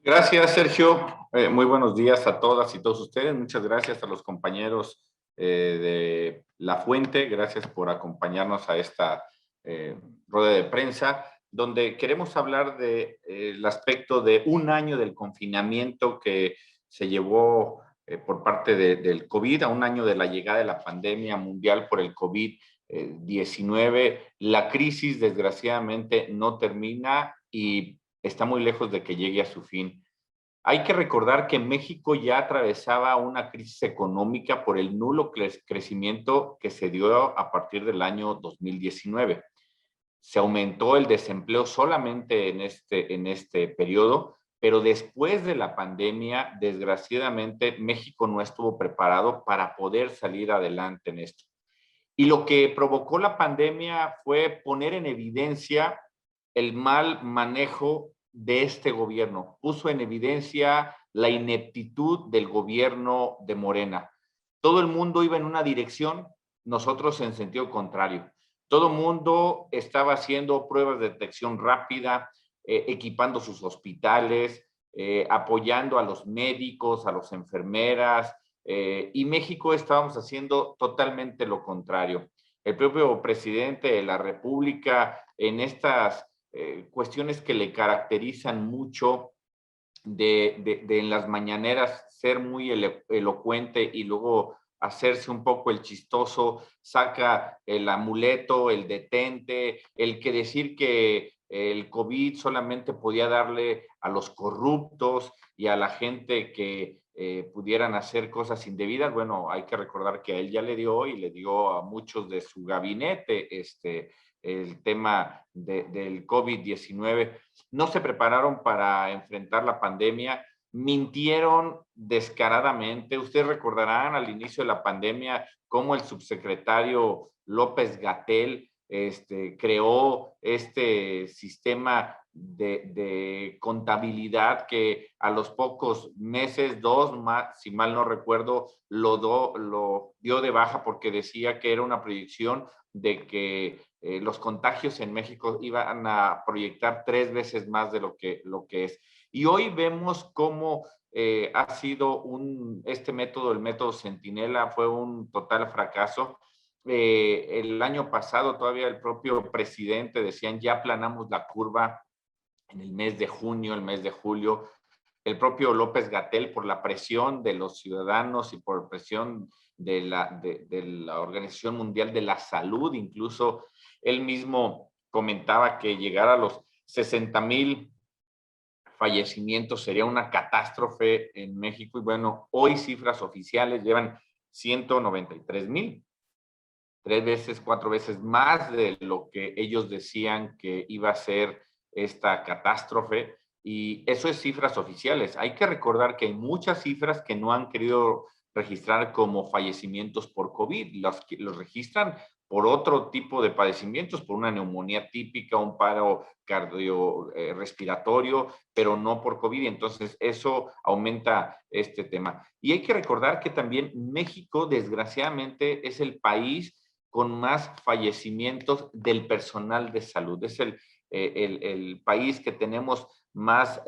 Gracias, Sergio. Muy buenos días a todas y todos ustedes. Muchas gracias a los compañeros de La Fuente. Gracias por acompañarnos a esta rueda de prensa, donde queremos hablar del aspecto de un año del confinamiento que se llevó por parte del COVID, a un año de la llegada de la pandemia mundial por el COVID-19. La crisis, desgraciadamente, no termina y está muy lejos de que llegue a su fin. Hay que recordar que México ya atravesaba una crisis económica por el nulo crecimiento que se dio a partir del año 2019. Se aumentó el desempleo solamente en este periodo, pero después de la pandemia, desgraciadamente, México no estuvo preparado para poder salir adelante en esto. Y lo que provocó la pandemia fue poner en evidencia el mal manejo de este gobierno. Puso en evidencia la ineptitud del gobierno de Morena. Todo el mundo iba en una dirección, nosotros en sentido contrario. Todo el mundo estaba haciendo pruebas de detección rápida, equipando sus hospitales, apoyando a los médicos, a las enfermeras, y México estábamos haciendo totalmente lo contrario. El propio presidente de la República, en estas cuestiones que le caracterizan mucho de en las mañaneras ser muy elocuente y luego hacerse un poco el chistoso, saca el amuleto, el detente, el que decir que el COVID solamente podía darle a los corruptos y a la gente que pudieran hacer cosas indebidas. Bueno, hay que recordar que a él ya le dio y le dio a muchos de su gabinete el tema del COVID-19. No se prepararon para enfrentar la pandemia, mintieron descaradamente. Ustedes recordarán al inicio de la pandemia cómo el subsecretario López-Gatell creó este sistema de contabilidad que a los pocos meses, dos más, si mal no recuerdo, lo dio de baja porque decía que era una proyección de que los contagios en México iban a proyectar 3 veces más de lo que es. Y hoy vemos cómo ha sido este método, el método Centinela, fue un total fracaso. El año pasado todavía el propio presidente decían ya aplanamos la curva en el mes de junio, el mes de julio. El propio López-Gatell, por la presión de los ciudadanos y por presión de la Organización Mundial de la Salud, incluso él mismo comentaba que llegar a los 60,000 fallecimientos sería una catástrofe en México. Y bueno, hoy cifras oficiales llevan 193,000, 3 veces, 4 veces más de lo que ellos decían que iba a ser esta catástrofe. Y eso es cifras oficiales. Hay que recordar que hay muchas cifras que no han querido registrar como fallecimientos por COVID. Los registran por otro tipo de padecimientos, por una neumonía típica, un paro cardiorrespiratorio, pero no por COVID. Entonces, eso aumenta este tema. Y hay que recordar que también México, desgraciadamente, es el país con más fallecimientos del personal de salud. Es el país que tenemos más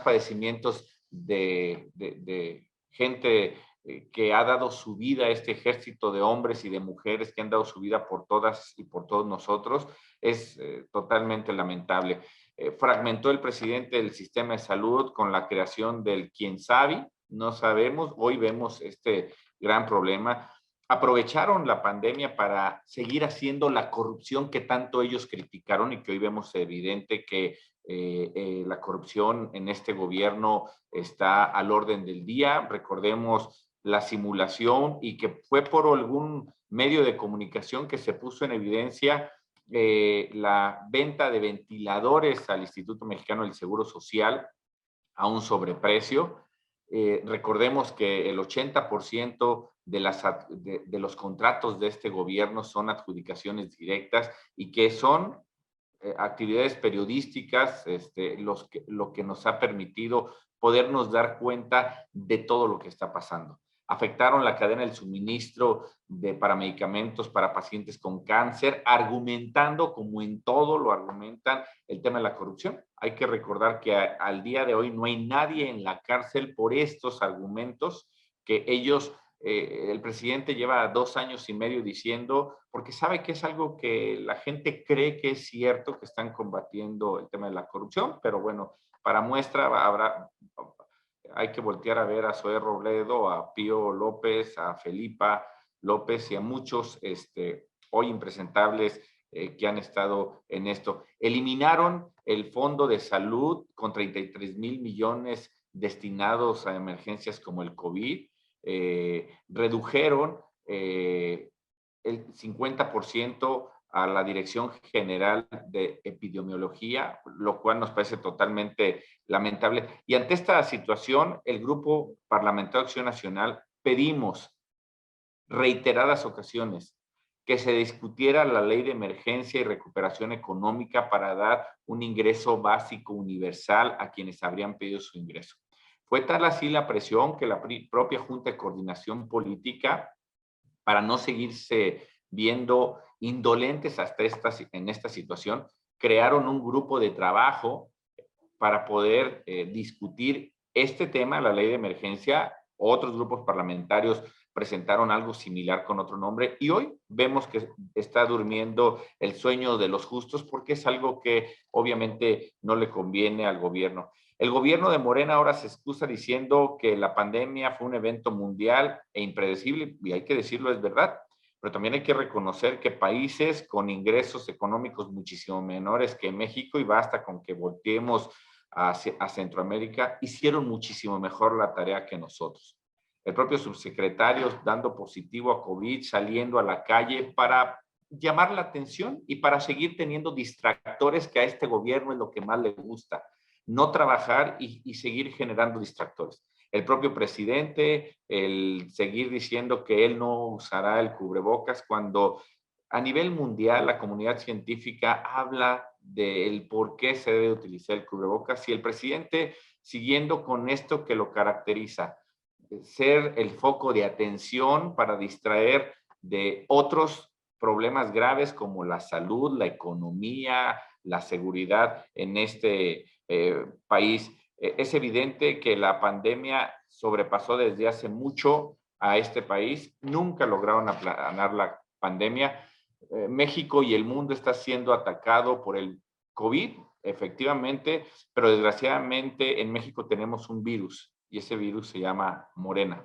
padecimientos de gente que ha dado su vida, este ejército de hombres y de mujeres que han dado su vida por todas y por todos nosotros. Es totalmente lamentable. Fragmentó el presidente el sistema de salud con la creación del quién sabe, no sabemos. Hoy vemos este gran problema. Aprovecharon la pandemia para seguir haciendo la corrupción que tanto ellos criticaron y que hoy vemos evidente que la corrupción en este gobierno está al orden del día. Recordemos la simulación y que fue por algún medio de comunicación que se puso en evidencia la venta de ventiladores al Instituto Mexicano del Seguro Social a un sobreprecio. Recordemos que el 80% de los contratos de este gobierno son adjudicaciones directas y que son actividades periodísticas, lo que nos ha permitido podernos dar cuenta de todo lo que está pasando. afectaron la cadena del suministro para medicamentos para pacientes con cáncer, argumentando, como en todo lo argumentan, el tema de la corrupción. Hay que recordar que al día de hoy no hay nadie en la cárcel por estos argumentos que ellos, el presidente lleva 2 años y medio diciendo, porque sabe que es algo que la gente cree que es cierto, que están combatiendo el tema de la corrupción, pero bueno, para muestra hay que voltear a ver a Zoé Robledo, a Pío López, a Felipa López y a muchos hoy impresentables que han estado en esto. Eliminaron el Fondo de Salud con 33 mil millones destinados a emergencias como el COVID. Redujeron el 50% a la Dirección General de Epidemiología, lo cual nos parece totalmente lamentable. Y ante esta situación, el Grupo Parlamentario de Acción Nacional pedimos reiteradas ocasiones que se discutiera la ley de emergencia y recuperación económica para dar un ingreso básico universal a quienes habrían pedido su ingreso. Fue tal así la presión que la propia Junta de Coordinación Política, para no seguirse viendo indolentes en esta situación, crearon un grupo de trabajo para poder discutir este tema, la ley de emergencia. Otros grupos parlamentarios presentaron algo similar con otro nombre y hoy vemos que está durmiendo el sueño de los justos porque es algo que obviamente no le conviene al gobierno. El gobierno de Morena ahora se excusa diciendo que la pandemia fue un evento mundial e impredecible, y hay que decirlo, es verdad, pero también hay que reconocer que países con ingresos económicos muchísimo menores que México, y basta con que volteemos a Centroamérica, hicieron muchísimo mejor la tarea que nosotros. El propio subsecretario dando positivo a COVID, saliendo a la calle para llamar la atención y para seguir teniendo distractores, que a este gobierno es lo que más le gusta, no trabajar y seguir generando distractores. El propio presidente, el seguir diciendo que él no usará el cubrebocas cuando a nivel mundial la comunidad científica habla del por qué se debe utilizar el cubrebocas, y el presidente, siguiendo con esto que lo caracteriza, ser el foco de atención para distraer de otros problemas graves como la salud, la economía, la seguridad en este país. Es evidente que la pandemia sobrepasó desde hace mucho a este país. Nunca lograron aplanar la pandemia. México y el mundo está siendo atacado por el COVID, efectivamente, pero desgraciadamente en México tenemos un virus y ese virus se llama Morena,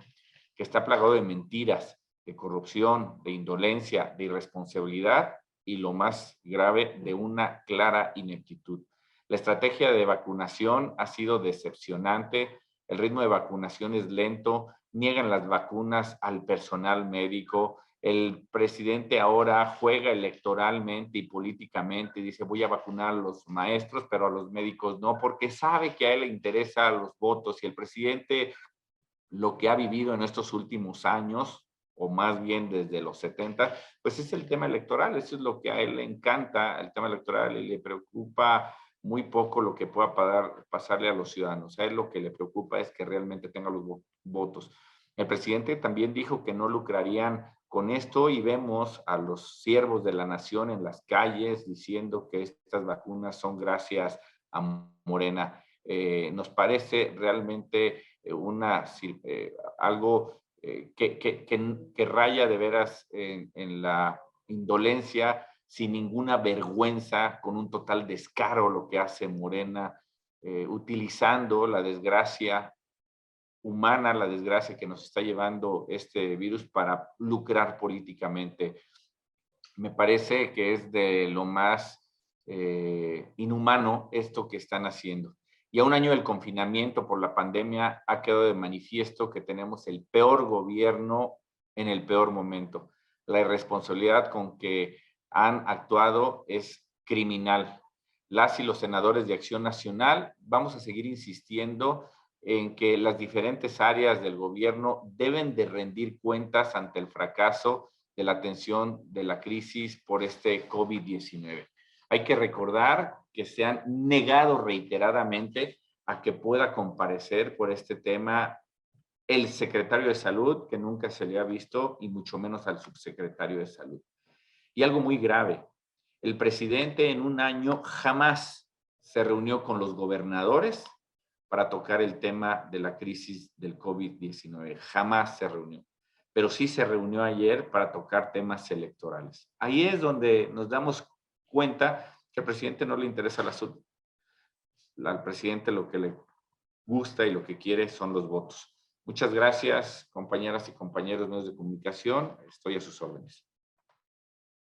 que está plagado de mentiras, de corrupción, de indolencia, de irresponsabilidad y lo más grave, de una clara ineptitud. La estrategia de vacunación ha sido decepcionante, el ritmo de vacunación es lento, niegan las vacunas al personal médico. El presidente ahora juega electoralmente y políticamente y dice voy a vacunar a los maestros, pero a los médicos no, porque sabe que a él le interesan los votos. Y el presidente, lo que ha vivido en estos últimos años, o más bien desde los 70, pues es el tema electoral. Eso es lo que a él le encanta, el tema electoral, y le preocupa muy poco lo que pueda pasarle a los ciudadanos. A él lo que le preocupa es que realmente tenga los votos. El presidente también dijo que no lucrarían con esto y vemos a los siervos de la nación en las calles diciendo que estas vacunas son gracias a Morena. Nos parece realmente algo que raya de veras en la indolencia, sin ninguna vergüenza, con un total descaro lo que hace Morena, utilizando la desgracia humana, la desgracia que nos está llevando este virus para lucrar políticamente. Me parece que es de lo más inhumano esto que están haciendo. Y a un año del confinamiento por la pandemia ha quedado de manifiesto que tenemos el peor gobierno en el peor momento. La irresponsabilidad con que han actuado es criminal. Las y los senadores de Acción Nacional vamos a seguir insistiendo en que las diferentes áreas del gobierno deben de rendir cuentas ante el fracaso de la atención de la crisis por este COVID-19. Hay que recordar que se han negado reiteradamente a que pueda comparecer por este tema el secretario de Salud, que nunca se le ha visto, y mucho menos al subsecretario de Salud. Y algo muy grave, el presidente en un año jamás se reunió con los gobernadores para tocar el tema de la crisis del COVID-19. Jamás se reunió. Pero sí se reunió ayer para tocar temas electorales. Ahí es donde nos damos cuenta que al presidente no le interesa la salud. Al presidente lo que le gusta y lo que quiere son los votos. Muchas gracias, compañeras y compañeros de medios de comunicación. Estoy a sus órdenes.